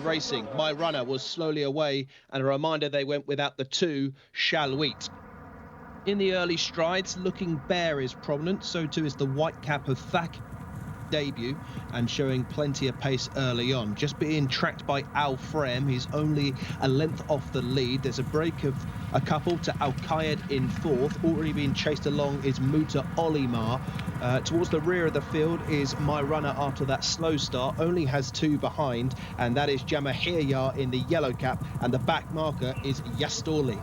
racing. My Runner was slowly away, and a reminder they went without the 2 Shalweet. In the early strides, Looking Bear is prominent, so too is the white cap of Thak debut and showing plenty of pace early on, just being tracked by Al Frem. He's only a length off the lead. There's a break of a couple to Al Qayed in fourth. Already being chased along is Muta Olimar. Towards the rear of the field is My Runner after that slow start, only has 2 behind, and that is Jamahirya in the yellow cap, and the back marker is Yastorli.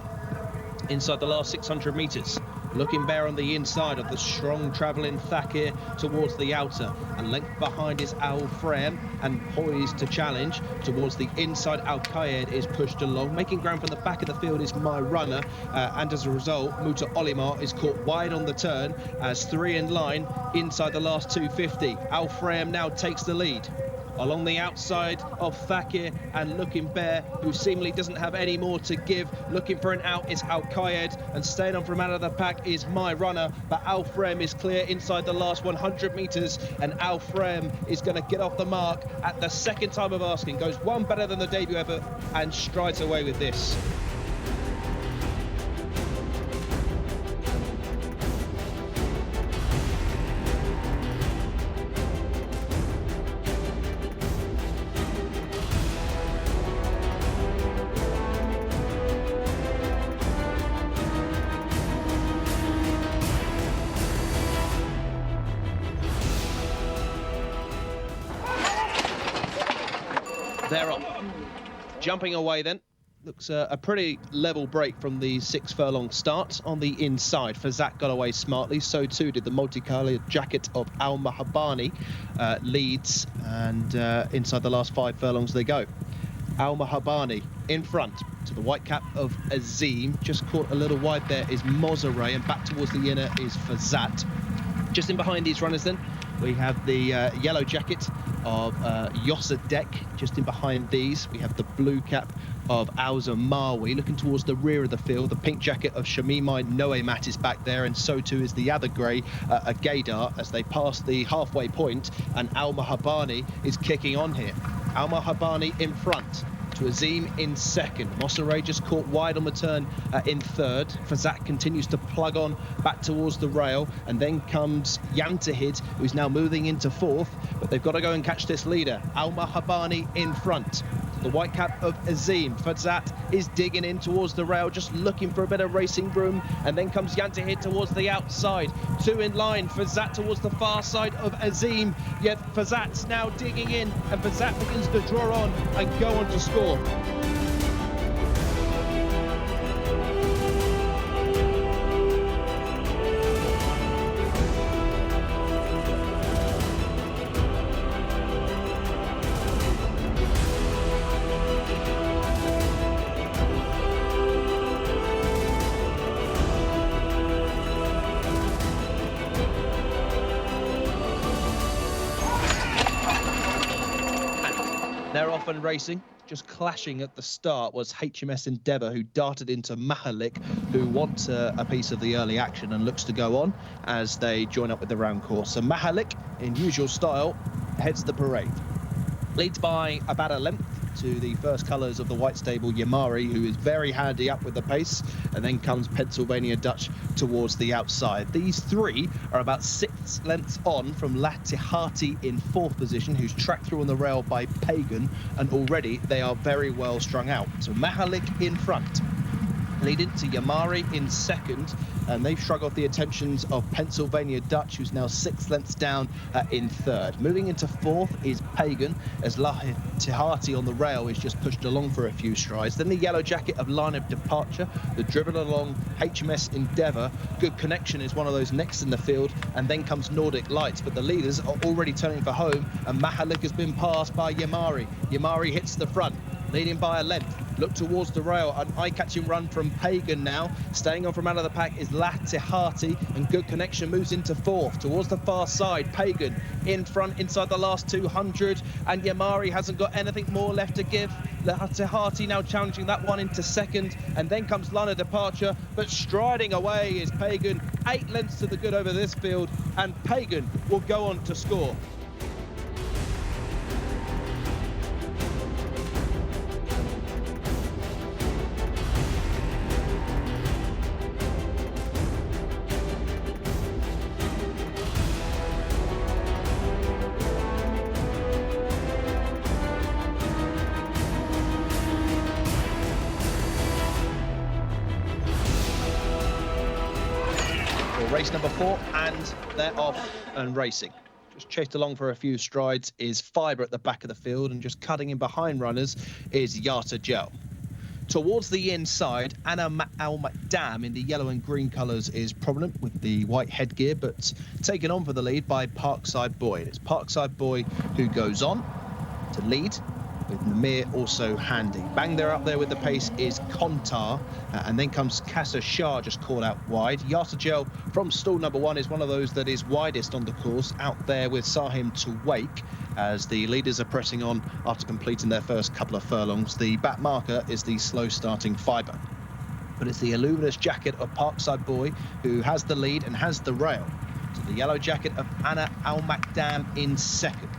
Inside the last 600 metres, Looking Bear on the inside of the strong travelling Thakir towards the outer. A length behind is Al Frem, and poised to challenge towards the inside. Al Qayed is pushed along. Making ground from the back of the field is My Runner, and as a result, Muta Olimar is caught wide on the turn as 3 in line inside the last 250. Al Frem now takes the lead. Along the outside of Thakir and Looking Bear, who seemingly doesn't have any more to give. Looking for an out is Al Qayed, and staying on from out of the pack is My Runner, but Al Frem is clear inside the last 100 metres, and Al Frem is going to get off the mark at the second time of asking. Goes one better than the debut effort and strides away with this. They're off. Jumping away then. Looks a pretty level break from the 6 furlong start on the inside. Fazat got away smartly, so too did the multicoloured jacket of Al Mahabani. Leads, and inside the last 5 furlongs they go. Al Mahabani in front to the white cap of Azim. Just caught a little wide there is Mozare, and back towards the inner is Fazat. Just in behind these runners then, we have the yellow jacket of Yosadek. Just in behind these, we have the blue cap of Auza Marwi. Looking towards the rear of the field, the pink jacket of Shamimai Noemat is back there, and so too is the other grey, Gaydar, as they pass the halfway point, and Al Mahabani is kicking on here. Al Mahabani in front to Azim in second. Mosseray just caught wide on the turn in third. Fazat continues to plug on back towards the rail, and then comes Yantahid, who's now moving into fourth, but they've got to go and catch this leader. Al Mahabani in front. The white cap of Azim. Fazat is digging in towards the rail, just looking for a bit of racing room, and then comes Yantahid towards the outside. 2 in line. Fazat towards the far side of Azim, yet Fazat's now digging in, and Fazat begins to draw on and go on to score. They're off and racing. Just clashing at the start was HMS Endeavour, who darted into Mahalik, who wants a piece of the early action and looks to go on as they join up with the round course. So Mahalik, in usual style, heads the parade. Leads by about a length to the first colours of the white stable, Yamari, who is very handy up with the pace, and then comes Pennsylvania Dutch towards the outside. These 3 are about 6 lengths on from Latihati in 4th position, who's tracked through on the rail by Pagan, and already they are very well strung out. So Mahalik in front, leading to Yamari in second, and they've shrugged off the attentions of Pennsylvania Dutch, who's now 6 lengths down in third. Moving into fourth is Pagan, as Latihati on the rail is just pushed along for a few strides. Then the yellow jacket of Line of Departure, the driven along HMS Endeavour. Good Connection is one of those next in the field, and then comes Nordic Lights, but the leaders are already turning for home, and Mahalik has been passed by Yamari. Yamari hits the front, leading by a length. Look towards the rail, an eye-catching run from Pagan now. Staying on from out of the pack is Latihati, and Good Connection moves into fourth. Towards the far side, Pagan in front inside the last 200, and Yamari hasn't got anything more left to give. Latihati now challenging that one into second, and then comes Line of Departure, but striding away is Pagan. 8 lengths to the good over this field, and Pagan will go on to score. race number 4, and they're off and racing. Just chased along for a few strides is Fiber at the back of the field, and just cutting in behind runners is Yata Gel. Towards the inside, Anna Al Makdam in the yellow and green colours is prominent with the white headgear, but taken on for the lead by Parkside Boy. It's Parkside Boy who goes on to lead, with Namir also handy. Bang there up there with the pace is Kontar, and then comes Kassa Shah just caught out wide. Yata Gel from stall number 1 is one of those that is widest on the course, out there with Sahim to wake, as the leaders are pressing on after completing their first couple of furlongs. The back marker is the slow starting Fiber, but it's the luminous jacket of Parkside Boy who has the lead and has the rail. So the yellow jacket of Anna Al Makdam in second.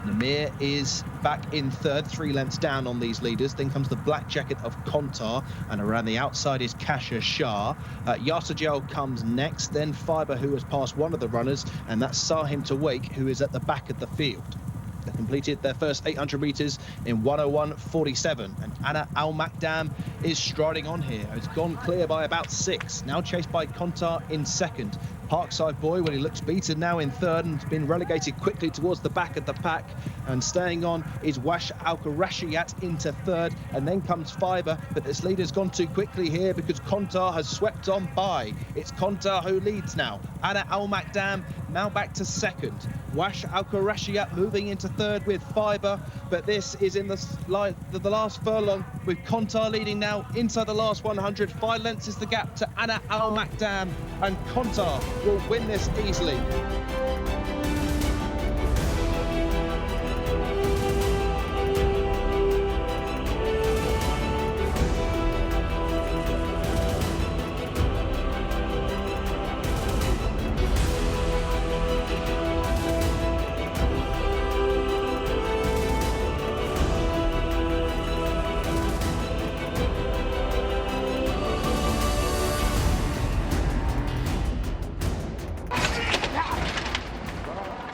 Namir is back in third, 3 lengths down on these leaders. Then comes the black jacket of Kontar, and around the outside is Kassa Shah. Yata Gel comes next, then Fiber, who has passed one of the runners, and that's Sahim to Wake, who is at the back of the field. They completed their first 800 metres in 1:01:47, and Anna Al Makdam is striding on here. It's gone clear by about 6, now chased by Kontar in second. Parkside Boy, when he looks beaten, now in third and has been relegated quickly towards the back of the pack. And staying on is Wash Al Qarashiat into third, and then comes Fiber. But this leader's gone too quickly here because Kontar has swept on by. It's Kontar who leads now. Anna Al Makdam now back to second. Wash Al Qarashiat moving into third with Fiber, but this is in the last furlong, with Kontar leading now inside the last 100. 5 lengths is the gap to Anna Al Makdam, and Kontar will win this easily.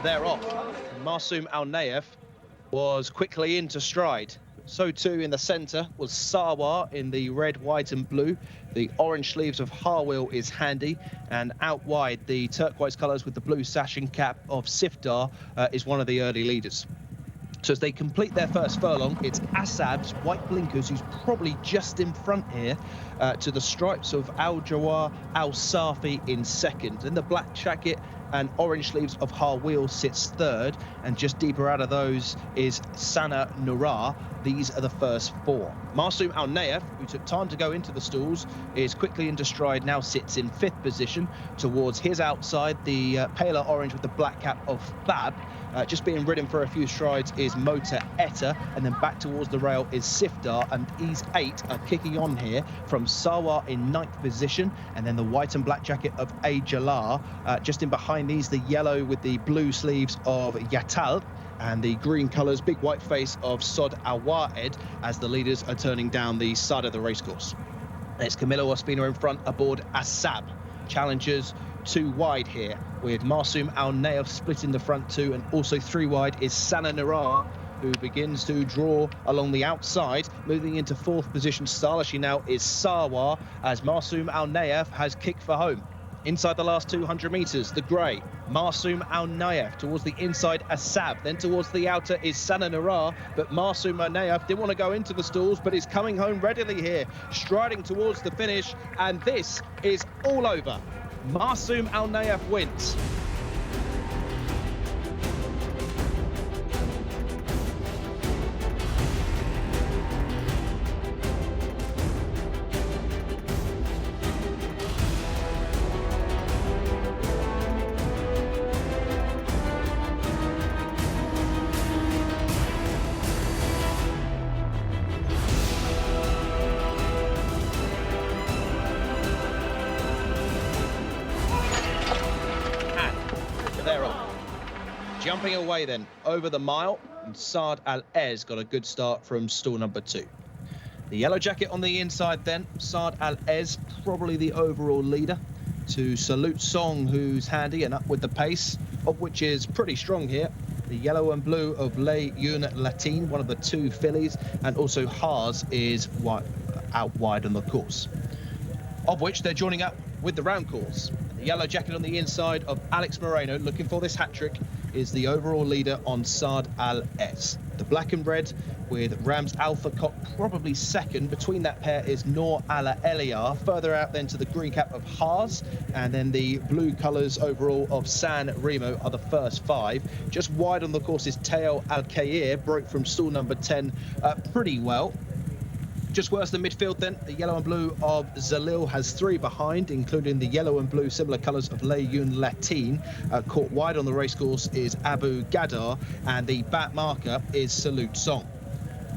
They're off. Masoum Al Nayef was quickly into stride. So too in the centre was Sawa in the red, white and blue. The orange sleeves of Harwell is handy, and out wide the turquoise colours with the blue sash and cap of Sifdar is one of the early leaders. So as they complete their first furlong, it's Asab's white blinkers, who's probably just in front here, to the stripes of Al Jawar Al Safi in second. And the black jacket and orange sleeves of Harwell sits third, and just deeper out of those is Sana Nurah. These are the first 4. Masoum Al Nayef, who took time to go into the stalls, is quickly into stride, now sits in 5th position. Towards his outside, the paler orange with the black cap of Thab. Just being ridden for a few strides is Mota Etta, and then back towards the rail is Sifdar, and these 8 are kicking on here from Sawa in 9th position, and then the white and black jacket of A Jalar. Just in behind these, the yellow with the blue sleeves of Yatal, and the green colours, big white face of Sod Al-Waed, as the leaders are turning down the side of the racecourse. It's Camilo Ospina in front aboard Asab. Challengers 2 wide here, with Masoum Al Nayef split in the front 2, and also 3 wide is Sana Nurah, who begins to draw along the outside. Moving into 4th position stylishly now is Sawa, as Masoum Al Nayef has kicked for home. Inside the last 200 metres, the grey, Masoum Al Nayef. Towards the inside, Asab. Then towards the outer is Sana Nurah, but Masoum Al Nayef didn't want to go into the stalls, but is coming home readily here, striding towards the finish, and this is all over. Masoum Al Nayef wins. They're off. Jumping away then over the mile, and Saad Al-Ez got a good start from stall number 2. The yellow jacket on the inside then, Saad Al-Ez, probably the overall leader, to Salute Song, who's handy and up with the pace, of which is pretty strong here. The yellow and blue of Lay Yun Latin, one of the 2 fillies, and also Haas is out wide on the course, of which they're joining up with the round course. The yellow jacket on the inside of Alex Moreno, looking for this hat-trick, is the overall leader on Saad Al-Ez. The black and red with Rams Alpha Cock probably second. Between that pair is Noor Ala Eliar. Further out then to the green cap of Haas, and then the blue colours overall of San Remo are the first five. Just wide on the course is Teo Al-Khair, broke from stall number 10 pretty well. Just worse than midfield then, the yellow and blue of Zalil has three behind, including the yellow and blue similar colours of Layun Latin. Caught wide on the racecourse is Abu Gadar, and the back marker is Salute Song.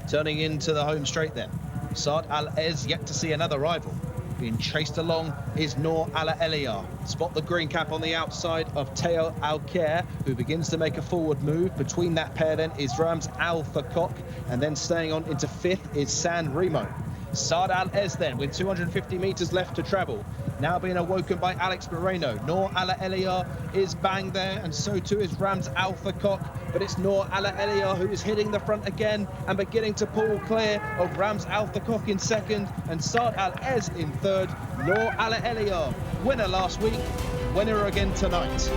Turning into the home straight then, Saad Al-Ez yet to see another rival. Being chased along is Noor Ala Eliar. Spot the green cap on the outside of Teo Al-Khair, who begins to make a forward move. Between that pair then is Rams Alpha Cock, and then staying on into fifth is San Remo. Saad Al-Ez then with 250 metres left to travel. Now being awoken by Alex Moreno. Noor Ala Eliar is bang there, and so too is Rams Alpha Cock. But it's Noor Ala Eliar who is hitting the front again and beginning to pull clear of Rams Alpha Cock in second and Saad Al-Ez in third. Noor Ala Eliar, winner last week, winner again tonight.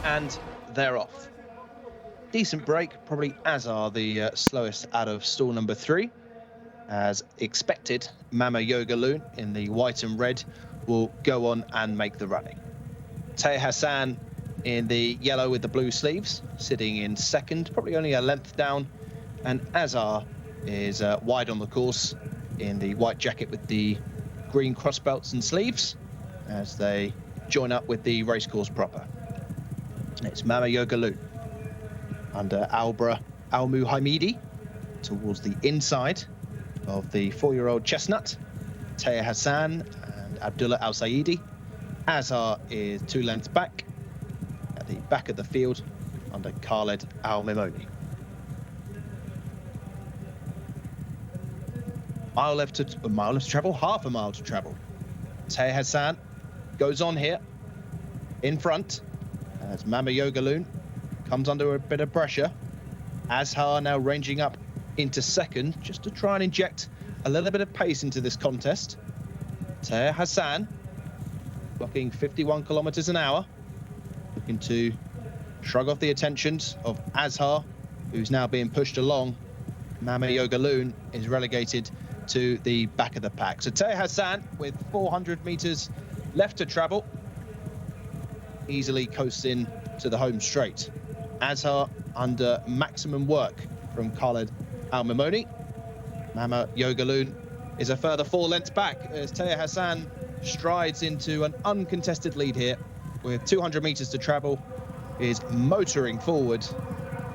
And they're off. Decent break, probably Azar the slowest out of stall number 3. As expected, Mama Yoga Loon in the white and red will go on and make the running. Tay Hassan in the yellow with the blue sleeves, sitting in second, probably only a length down. And Azar is wide on the course in the white jacket with the green cross belts and sleeves as they join up with the racecourse proper. It's Mama Yoga Loon under Albra Al-Muhammadi towards the inside of the 4-year-old Chestnut, Taya Hassan and Abdullah Al-Saidi. Azhar is 2 lengths back at the back of the field under Khaled Al-Mimoni. Mile left to travel, half a mile to travel. Taya Hassan goes on here in front as Mama Yoga Loon comes under a bit of pressure. Azhar now ranging up into second just to try and inject a little bit of pace into this contest. Taya Hassan clocking 51 kilometers an hour, looking to shrug off the attentions of Azhar, who's now being pushed along. Mama Yoga Loon is relegated to the back of the pack. So Taya Hassan with 400 meters left to travel, easily coasts in to the home straight. Azhar under maximum work from Khaled Al-Mimoni. Mama Yoga Loon is a further 4 lengths back as Taya Hassan strides into an uncontested lead here with 200 meters to travel, is motoring forward,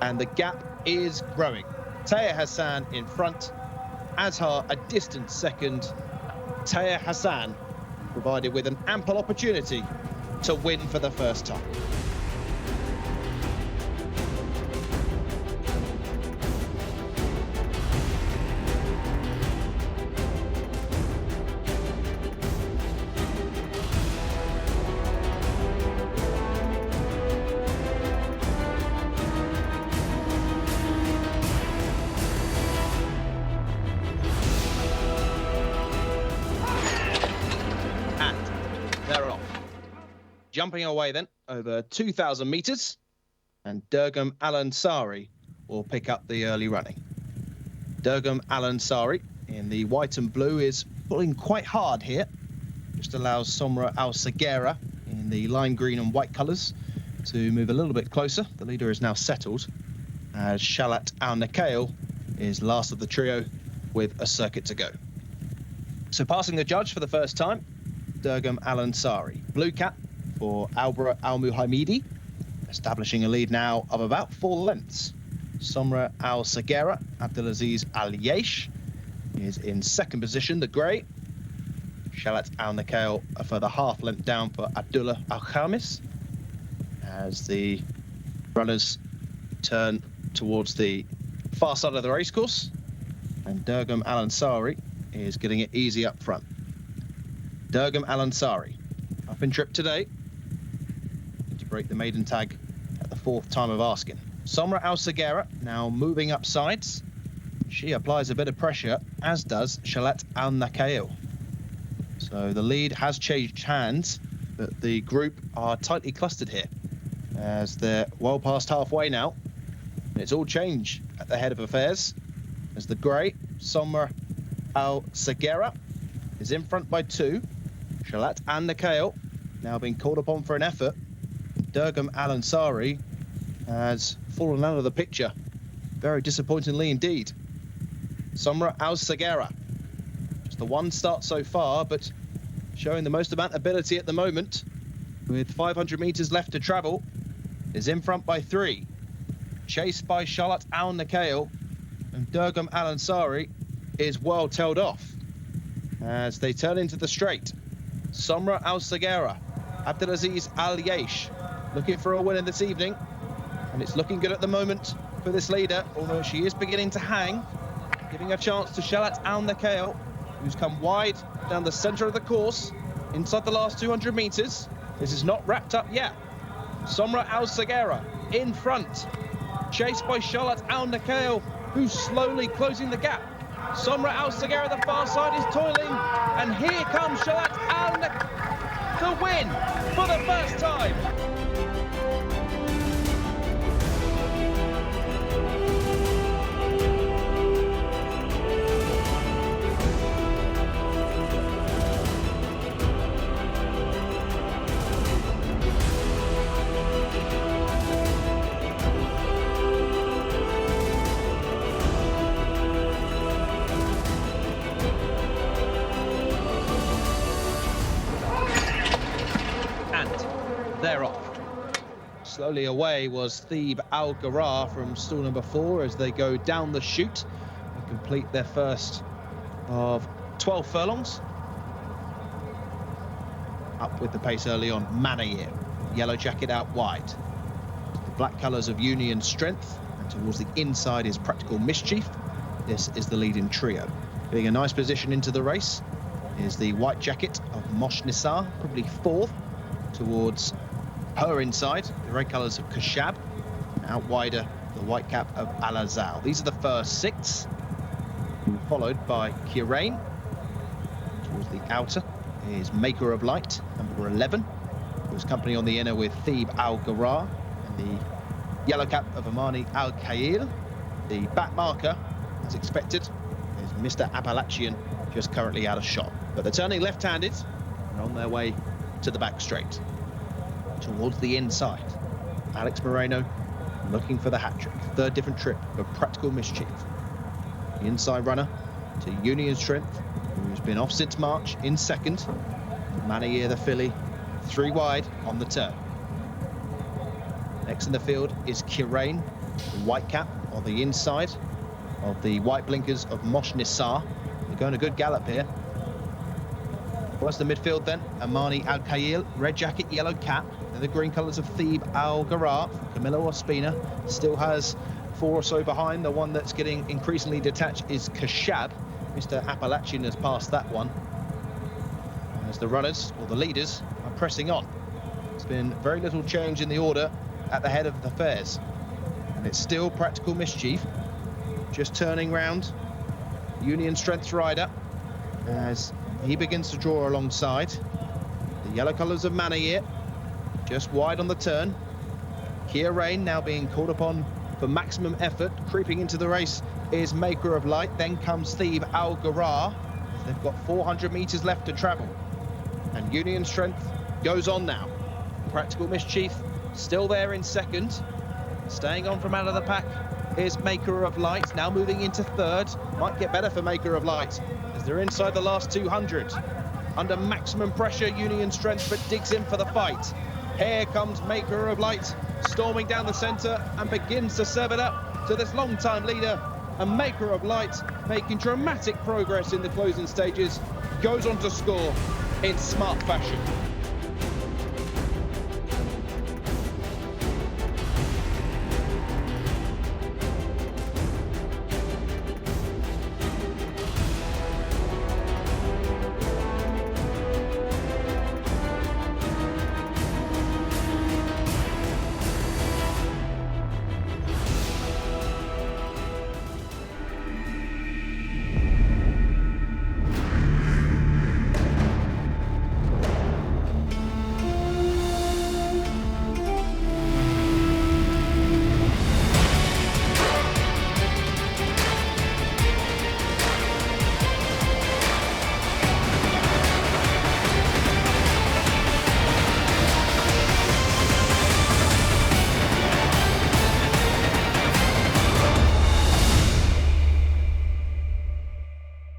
and the gap is growing. Taya Hassan in front, Azhar a distant second. Taya Hassan provided with an ample opportunity to win for the first time. Jumping away then over 2,000 meters, and Durgam Al-Ansari will pick up the early running. Durgam Al-Ansari in the white and blue is pulling quite hard here. Just allows Somra Al-Sagera in the lime green and white colors to move a little bit closer. The leader is now settled as Shalat Al-Nakail is last of the trio with a circuit to go. So passing the judge for the first time, Durgam Al-Ansari. Blue cap for Albra Al-Muhammadi, establishing a lead now of about 4 lengths. Somra Al-Sagera, Abdulaziz Al-Yesh is in second position, the grey. Shalat Al-Nakail a further half length down for Abdullah Al-Khamis as the runners turn towards the far side of the racecourse, and Dergum Al Ansari is getting it easy up front. Dergum Al Ansari, up in trip today, to break the maiden tag at the 4th time of asking. Somra Al Sagera now moving up sides. She applies a bit of pressure, as does Shalat Al Nakail. So the lead has changed hands, but the group are tightly clustered here, as they're well past halfway now. And it's all change at the head of affairs, as the grey, Somra Al Sagera, is in front by 2. Shalat Al Nakail now being called upon for an effort. Dergum Al Ansari has fallen out of the picture, very disappointingly indeed. Somra Al Sagera, just the one start so far, but showing the most amount of ability at the moment, with 500 meters left to travel, is in front by 3. Chased by Shalat Al Nakail, and Dergum Al Ansari is well tailed off as they turn into the straight. Somra Al Sagera, Abdelaziz Al Yesh, looking for a win this evening, and it's looking good at the moment for this leader, although she is beginning to hang, giving a chance to Shalat Al Nakail, who's come wide down the centre of the course inside the last 200 meters. This is not wrapped up yet. Somra Al Sagera in front, chased by Shalat Al Nakail, who's slowly closing the gap. Somra Al Sagera, the far side, is toiling, and here comes Shalat Al Nakail to win for the first time. They're off. Slowly away was Thebe Al Ghara from stall number 4 as they go down the chute and complete their first of 12 furlongs. Up with the pace early on, Manayir, yellow jacket out wide. The black colours of Union Strength, and towards the inside is Practical Mischief. This is the leading trio. Getting a nice position into the race is the white jacket of Mosh Nisar, probably 4th, towards her inside, the red colours of Kashab, out wider, the white cap of Al-Azal. These are the first 6, followed by Kirain. Towards the outer is Maker of Light, number 11, who's company on the inner with Thebe Al Ghara, and the yellow cap of Amani Al Khail. The back marker, as expected, is Mr. Appalachian, just currently out of shot. But they're turning left-handed and on their way to the back straight. Towards the inside, Alex Moreno looking for the hat-trick. 3rd different trip of Practical Mischief. The inside runner to Union Strength, who's been off since March, in 2nd. Manayir, the filly, 3 wide on the turn. Next in the field is Kirain, the white cap on the inside of the white blinkers of Mosh Nisar. They're going a good gallop here. What's the midfield then? Amani Al Khail, red jacket, yellow cap. And the green colours of Thebe Al Ghara. Camilo Ospina still has 4 or so behind. The one that's getting increasingly detached is Kashab. Mr. Appalachian has passed that one. As the runners, or the leaders, are pressing on. There's been very little change in the order at the head of the fares. And it's still Practical Mischief, just turning round. Union Strength's rider, as he begins to draw alongside. The yellow colours of Manayir, just wide on the turn. Kirain now being called upon for maximum effort. Creeping into the race is Maker of Light. Then comes Thebe Al Ghara. They've got 400 metres left to travel. And Union Strength goes on now. Practical Mischief still there in 2nd. Staying on from out of the pack is Maker of Light, now moving into 3rd. Might get better for Maker of Light as they're inside the last 200. Under maximum pressure, Union Strength, but digs in for the fight. Here comes Maker of Light, storming down the centre and begins to serve it up to this long-time leader. And Maker of Light, making dramatic progress in the closing stages, goes on to score in smart fashion.